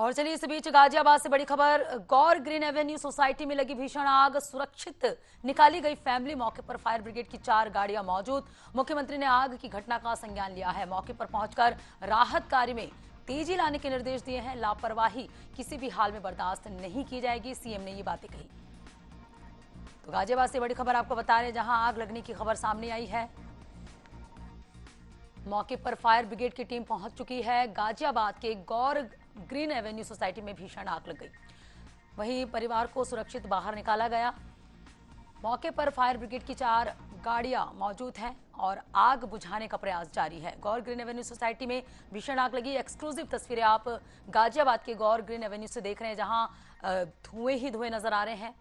और चलिए इस बीच गाजियाबाद से बड़ी खबर। गौर ग्रीन एवेन्यू सोसाइटी में लगी भीषण आग, सुरक्षित निकाली गई फैमिली। मौके पर फायर ब्रिगेड की 4 गाड़ियां मौजूद। मुख्यमंत्री ने आग की घटना का संज्ञान लिया है। मौके पर पहुंचकर राहत कार्य में तेजी लाने के निर्देश दिए हैं। लापरवाही किसी भी हाल में बर्दाश्त नहीं की जाएगी, सीएम ने ये बातें कही। तो गाजियाबाद से बड़ी खबर आपको बता रहे हैं, जहां आग लगने की खबर सामने आई है। मौके पर फायर ब्रिगेड की टीम पहुंच चुकी है। गाजियाबाद के गौर ग्रीन एवेन्यू सोसाइटी में भीषण आग लग गई। वहीं परिवार को सुरक्षित बाहर निकाला गया। मौके पर फायर ब्रिगेड की 4 गाड़ियां मौजूद हैं और आग बुझाने का प्रयास जारी है। गौर ग्रीन एवेन्यू सोसाइटी में भीषण आग लगी। एक्सक्लूसिव तस्वीरें आप गाजियाबाद के गौर ग्रीन एवेन्यू से देख रहे हैं, जहां धुएं ही धुएं नजर आ रहे हैं,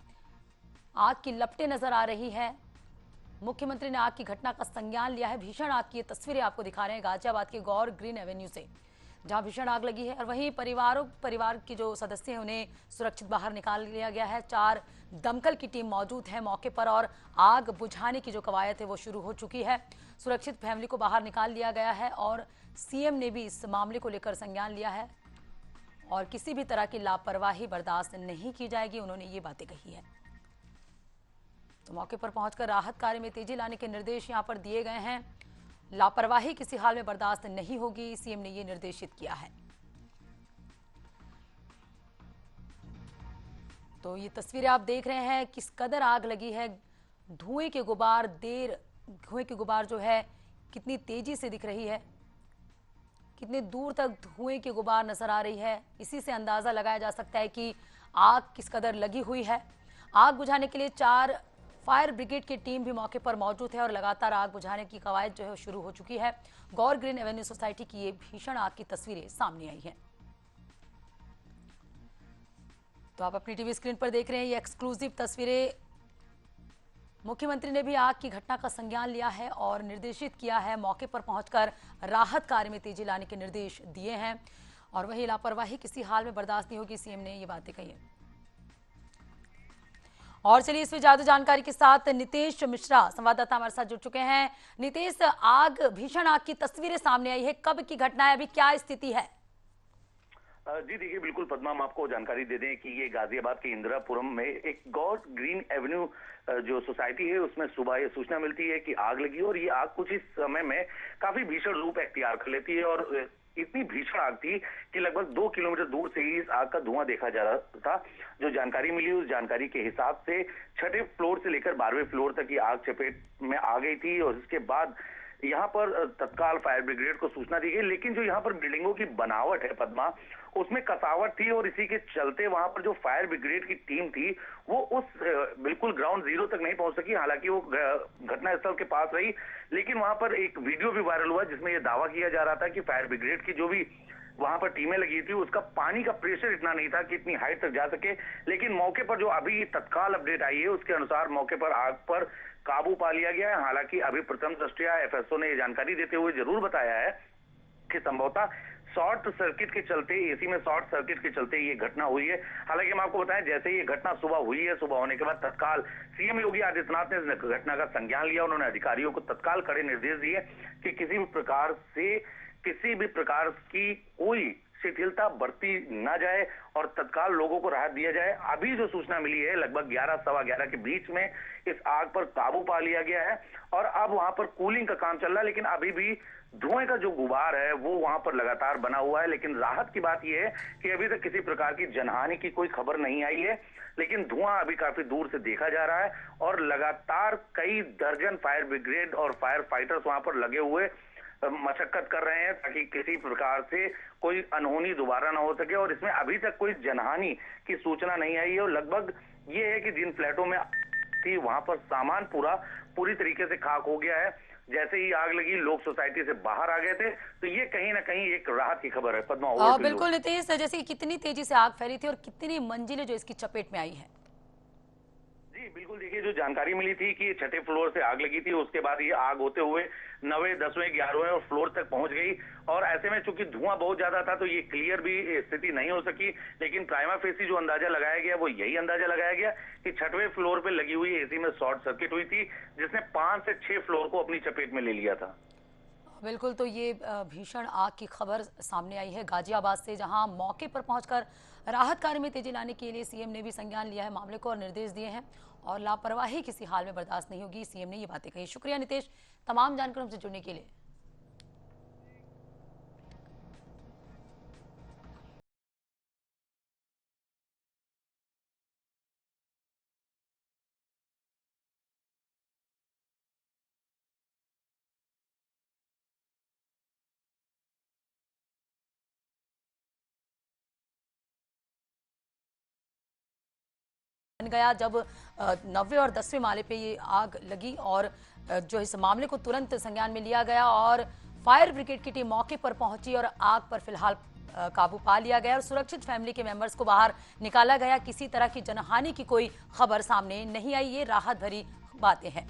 आग की लपटें नजर आ रही है। मुख्यमंत्री ने आग की घटना का संज्ञान लिया है। भीषण आग की ये तस्वीरें आपको दिखा रहे हैं गाजियाबाद के गौर ग्रीन एवेन्यू से, जहां भीषण आग लगी है। और वहीं परिवार की जो सदस्य हैं उन्हें सुरक्षित बाहर निकाल लिया गया है। 4 दमकल की टीम मौजूद है मौके पर और आग बुझाने की जो कवायद है वो शुरू हो चुकी है। सुरक्षित फैमिली को बाहर निकाल लिया गया है और सीएम ने भी इस मामले को लेकर संज्ञान लिया है और किसी भी तरह की लापरवाही बर्दाश्त नहीं की जाएगी, उन्होंने ये बातें कही है। तो मौके पर पहुंचकर राहत कार्य में तेजी लाने के निर्देश यहां पर दिए गए हैं। लापरवाही किसी हाल में बर्दाश्त नहीं होगी, सीएम ने यह निर्देशित किया है। तो ये तस्वीरें आप देख रहे हैं, किस कदर आग लगी है। धुएं के गुबार जो है कितनी तेजी से दिख रही है, कितनी दूर तक धुएं के गुबार नजर आ रही है। इसी से अंदाजा लगाया जा सकता है कि आग किस कदर लगी हुई है। आग बुझाने के लिए 4 फायर ब्रिगेड की टीम भी मौके पर मौजूद है और लगातार आग बुझाने की कवायद जो है शुरू हो चुकी है। गौर ग्रीन एवेन्यू सोसाइटी की ये भीषण आग की तस्वीरें सामने आई हैं। तो आप अपनी टीवी स्क्रीन पर देख रहे हैं ये एक्सक्लूसिव तस्वीरें। मुख्यमंत्री ने भी आग की घटना का संज्ञान लिया है और निर्देशित किया है। मौके पर पहुंचकर राहत कार्य में तेजी लाने के निर्देश दिए हैं और वही लापरवाही किसी हाल में बर्दाश्त नहीं होगी, सीएम ने ये बातें कही है। और चलिए इसमें ज्यादा जानकारी के साथ नितेश मिश्रा संवाददाता हमारे साथ जुड़ चुके हैं। नितेश, भीषण आग की तस्वीरें सामने आई है, कब की घटना है, अभी क्या स्थिति है? जी देखिए, बिल्कुल पद्मा, हम आपको जानकारी दे दें कि ये गाजियाबाद के इंदिरापुरम में एक गौर ग्रीन एवेन्यू जो सोसाइटी है उसमें सुबह ये सूचना मिलती है कि आग लगी और ये आग कुछ इस समय में काफी भीषण रूप अख्तियार कर लेती है और इतनी भीषण आग थी कि लगभग 2 किलोमीटर दूर से ही इस आग का धुआं देखा जा रहा था। जो जानकारी मिली उस जानकारी के हिसाब से 6ठे फ्लोर से लेकर 12वें फ्लोर तक ये आग चपेट में आ गई थी और इसके बाद यहाँ पर तत्काल फायर ब्रिगेड को सूचना दी गई। लेकिन जो यहाँ पर बिल्डिंगों की बनावट है पद्मा, उसमें कसावट थी और इसी के चलते वहां पर जो फायर ब्रिगेड की टीम थी वो उस बिल्कुल ग्राउंड जीरो तक नहीं पहुंच सकी। हालांकि वो घटना स्थल के पास रही, लेकिन वहां पर एक वीडियो भी वायरल हुआ जिसमें यह दावा किया जा रहा था कि फायर ब्रिगेड की जो भी वहां पर टीमें लगी थी उसका पानी का प्रेशर इतना नहीं था कि इतनी हाइट तक जा सके। लेकिन मौके पर जो अभी तत्काल अपडेट आई है उसके अनुसार मौके पर आग पर काबू पा लिया गया है। हालांकि अभी प्रथम दृष्टया एफएसओ ने जानकारी देते हुए जरूर बताया है कि संभवतः शॉर्ट सर्किट के चलते, एसी में शॉर्ट सर्किट के चलते ये घटना हुई है। हालांकि हम आपको बताएं, जैसे ये घटना सुबह हुई है, सुबह होने के बाद तत्काल सीएम योगी आदित्यनाथ ने इस घटना का संज्ञान लिया। उन्होंने अधिकारियों को तत्काल कड़े निर्देश दिए कि किसी भी प्रकार की कोई शिथिलता बरती ना जाए और तत्काल लोगों को राहत दिया जाए। अभी जो सूचना मिली है लगभग 11 सवा 11 के बीच में इस आग पर काबू पा लिया गया है और अब वहां पर कूलिंग का काम चल रहा है। लेकिन अभी भी धुएं का जो गुबार है वो वहां पर लगातार बना हुआ है। लेकिन राहत की बात यह है कि अभी तक किसी प्रकार की जनहानि की कोई खबर नहीं आई है, लेकिन धुआं अभी काफी दूर से देखा जा रहा है और लगातार कई दर्जन फायर ब्रिगेड और फायर फाइटर्स वहां पर लगे हुए मशक्कत कर रहे हैं ताकि किसी प्रकार से कोई अनहोनी दोबारा ना हो सके। और इसमें अभी तक कोई जनहानि की सूचना नहीं आई है और लगभग ये है कि जिन फ्लैटों में थी वहां पर सामान पूरी तरीके से खाक हो गया है। जैसे ही आग लगी लोग सोसाइटी से बाहर आ गए थे, तो ये कहीं ना कहीं एक राहत की खबर है पद्मा। बिल्कुल नितेश, जैसे कितनी तेजी से आग फैली थी और कितनी मंजिलें जो इसकी चपेट में आई है? जी बिल्कुल, देखिए जो जानकारी मिली थी कि 6ठे फ्लोर से आग लगी थी, उसके बाद ये आग होते हुए 9वें, 10वें, 11वें और फ्लोर तक पहुंच गई और ऐसे में चूंकि धुआं बहुत ज्यादा था तो ये क्लियर भी स्थिति नहीं हो सकी। लेकिन प्राइमा फेसी जो अंदाजा लगाया गया वो यही अंदाजा लगाया गया कि 6वें फ्लोर पे लगी हुई एसी में शॉर्ट सर्किट हुई थी जिसने 5 से 6 फ्लोर को अपनी चपेट में ले लिया था। बिल्कुल, तो ये भीषण आग की खबर सामने आई है गाजियाबाद से, जहां मौके पर पहुंचकर राहत कार्य में तेजी लाने के लिए सीएम ने भी संज्ञान लिया है मामले को और निर्देश दिए हैं और लापरवाही किसी हाल में बर्दाश्त नहीं होगी। सीएम ने ये बातें कही। शुक्रिया नितेश, तमाम जानकारी हमसे जुड़ने के लिए। बन गया जब 9वें और 10वें माले पे ये आग लगी और जो इस मामले को तुरंत संज्ञान में लिया गया और फायर ब्रिगेड की टीम मौके पर पहुंची और आग पर फिलहाल काबू पा लिया गया और सुरक्षित फैमिली के मेंबर्स को बाहर निकाला गया। किसी तरह की जनहानि की कोई खबर सामने नहीं आई। ये राहत भरी बातें हैं।